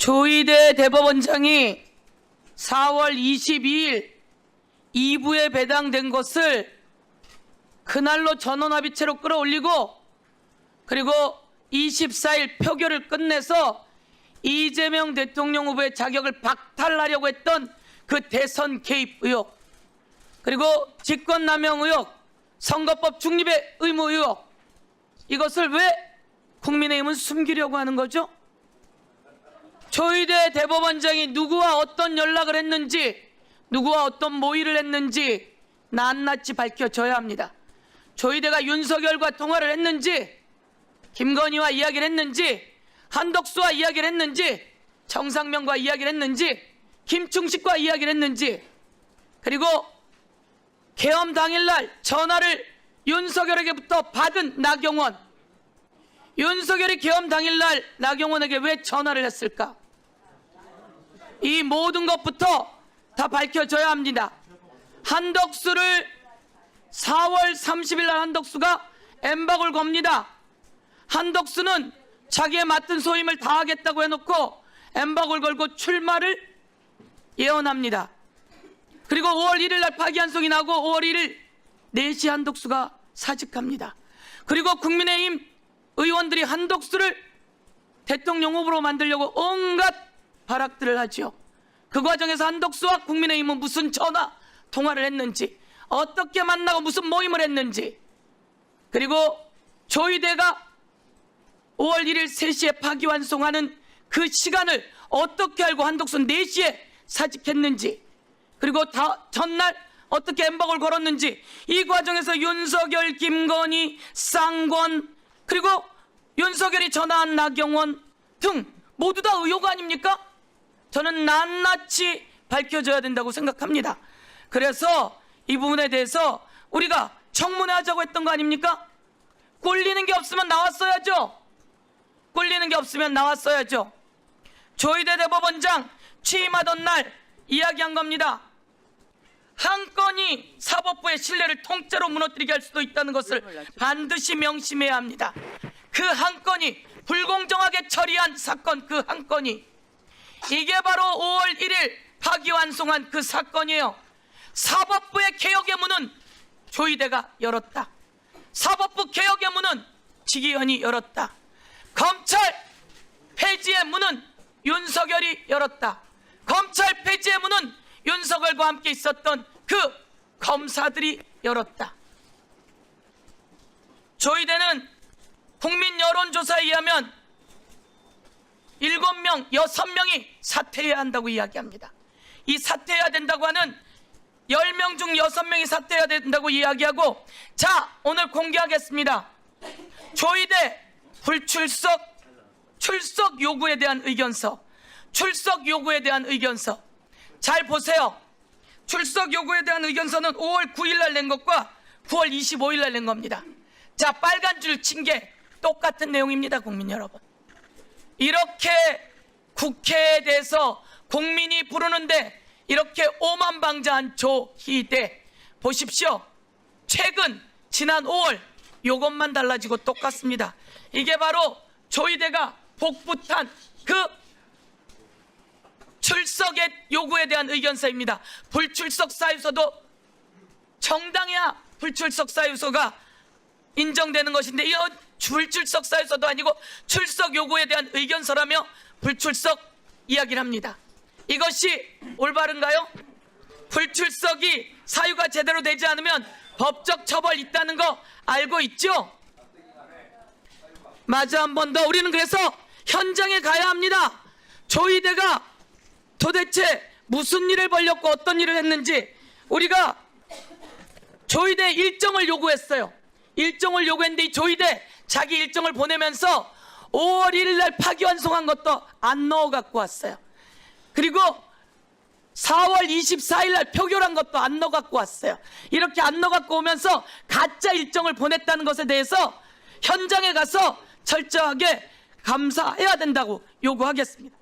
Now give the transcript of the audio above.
조희대 대법원장이 4월 22일 2부에 배당된 것을 그날로 전원합의체로 끌어올리고 그리고 24일 표결을 끝내서 이재명 대통령 후보의 자격을 박탈하려고 했던 그 대선 개입 의혹, 그리고 직권남용 의혹, 선거법 중립의 의무 의혹, 이것을 왜 국민의힘은 숨기려고 하는 거죠? 조희대 대법원장이 누구와 어떤 연락을 했는지, 누구와 어떤 모의를 했는지 낱낱이 밝혀져야 합니다. 조희대가 윤석열과 통화를 했는지, 김건희와 이야기를 했는지, 한덕수와 이야기를 했는지, 정상면과 이야기를 했는지, 김충식과 이야기를 했는지, 그리고 계엄 당일날 전화를 윤석열에게부터 받은 나경원, 윤석열이 계엄 당일날 나경원에게 왜 전화를 했을까? 이 모든 것부터 다 밝혀져야 합니다. 한덕수를 4월 30일 날 한덕수가 엠박을 겁니다. 한덕수는 자기의 맡은 소임을 다하겠다고 해놓고 엠박을 걸고 출마를 예언합니다. 그리고 5월 1일 날 파기환송이 나고 5월 1일 4시 한덕수가 사직합니다. 그리고 국민의힘 의원들이 한덕수를 대통령 후보로 만들려고 온갖 발악들을 하죠. 그 과정에서 한덕수와 국민의힘은 무슨 전화 통화를 했는지, 어떻게 만나고 무슨 모임을 했는지, 그리고 조희대가 5월 1일 3시에 파기환송하는 그 시간을 어떻게 알고 한덕수 4시에 사직했는지, 그리고 전날 어떻게 엠박을 걸었는지, 이 과정에서 윤석열, 김건희, 쌍권, 그리고 윤석열이 전화한 나경원 등 모두 다 의혹 아닙니까? 저는 낱낱이 밝혀져야 된다고 생각합니다. 그래서 이 부분에 대해서 우리가 청문회 하자고 했던 거 아닙니까? 꼴리는 게 없으면 나왔어야죠. 꼴리는 게 없으면 나왔어야죠. 조희대 대법원장 취임하던 날 이야기한 겁니다. 한 건이 사법부의 신뢰를 통째로 무너뜨리게 할 수도 있다는 것을 반드시 명심해야 합니다. 그 한 건이 불공정하게 처리한 사건, 그 한 건이 이게 바로 5월 1일 파기환송한 그 사건이에요. 사법부의 개혁의 문은 조희대가 열었다. 사법부 개혁의 문은 지기현이 열었다. 검찰 폐지의 문은 윤석열이 열었다. 검찰 폐지의 문은 윤석열과 함께 있었던 그 검사들이 열었다. 조희대는 국민 여론조사에 의하면 7명, 6명이 사퇴해야 한다고 이야기합니다. 이 사퇴해야 된다고 하는 10명 중 6명이 사퇴해야 된다고 이야기하고, 자, 오늘 공개하겠습니다. 조희대 출석 요구에 대한 의견서, 출석 요구에 대한 의견서. 잘 보세요. 출석 요구에 대한 의견서는 5월 9일 날 낸 것과 9월 25일 날 낸 겁니다. 자, 빨간 줄 친 게 똑같은 내용입니다, 국민 여러분. 이렇게 국회에 대해서 국민이 부르는데 이렇게 오만방자한 조희대, 보십시오. 최근 지난 5월 요것만 달라지고 똑같습니다. 이게 바로 조희대가 복붙한 그 출석의 요구에 대한 의견서입니다. 불출석 사유서도 정당해야 불출석 사유서가 인정되는 것인데, 이 불출석 사유서도 아니고 출석 요구에 대한 의견서라며 불출석 이야기를 합니다. 이것이 올바른가요? 불출석이 사유가 제대로 되지 않으면 법적 처벌 있다는 거 알고 있죠? 맞아, 한 번 더. 우리는 그래서 현장에 가야 합니다. 조희대가 도대체 무슨 일을 벌였고 어떤 일을 했는지. 우리가 조희대 일정을 요구했어요. 일정을 요구했는데 이 조희대 자기 일정을 보내면서 5월 1일 날 파기환송한 것도 안 넣어 갖고 왔어요. 그리고 4월 24일 날 표결한 것도 안 넣어 갖고 왔어요. 이렇게 안 넣어 갖고 오면서 가짜 일정을 보냈다는 것에 대해서 현장에 가서 철저하게 감사해야 된다고 요구하겠습니다.